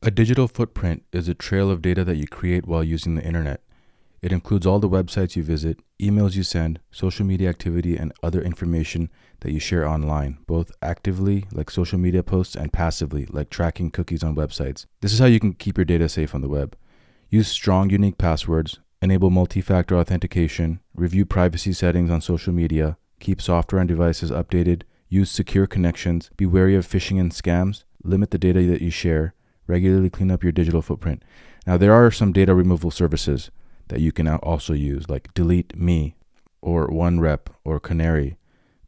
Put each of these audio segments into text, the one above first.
A digital footprint is a trail of data that you create while using the internet. It includes all the websites you visit, emails you send, social media activity, and other information that you share online, both actively, like social media posts, and passively, like tracking cookies on websites. This is how you can keep your data safe on the web. Use strong, unique passwords, enable multi-factor authentication, review privacy settings on social media, keep software and devices updated, use secure connections, be wary of phishing and scams, limit the data that you share, regularly clean up your digital footprint. Now, there are some data removal services that you can also use, like Delete Me or OneRep or Canary.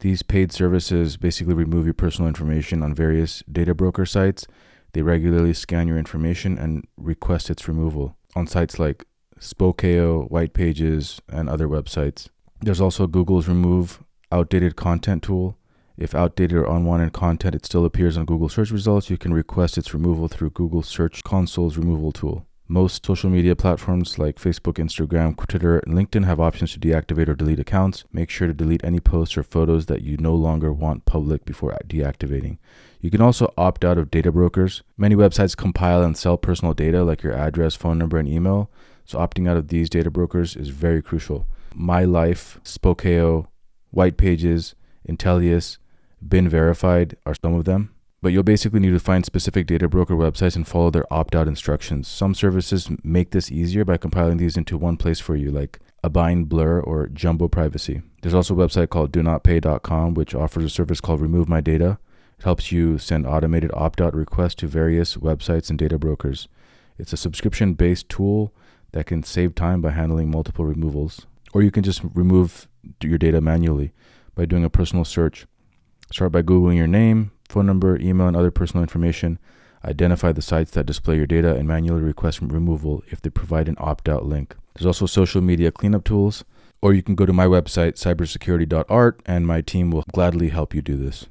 These paid services basically remove your personal information on various data broker sites. They regularly scan your information and request its removal on sites like Spokeo, White Pages, and other websites. There's also Google's Remove Outdated Content tool. If outdated or unwanted content it still appears on Google search results, you can request its removal through Google Search Console's removal tool. Most social media platforms like Facebook, Instagram, Twitter, and LinkedIn have options to deactivate or delete accounts. Make sure to delete any posts or photos that you no longer want public before deactivating. You can also opt out of data brokers. Many websites compile and sell personal data like your address, phone number, and email. So opting out of these data brokers is very crucial. My Life, Spokeo, White Pages, Intellius, Been Verified are some of them. But you'll basically need to find specific data broker websites and follow their opt-out instructions. Some services make this easier by compiling these into one place for you, like Abind Blur or Jumbo Privacy. There's also a website called donotpay.com, which offers a service called Remove My Data. It helps you send automated opt-out requests to various websites and data brokers. It's a subscription-based tool that can save time by handling multiple removals. Or you can just remove your data manually by doing a personal search. Start by Googling your name, phone number, email, and other personal information. Identify the sites that display your data and manually request removal if they provide an opt-out link. There's also social media cleanup tools, or you can go to my website, cybersecurity.art, and my team will gladly help you do this.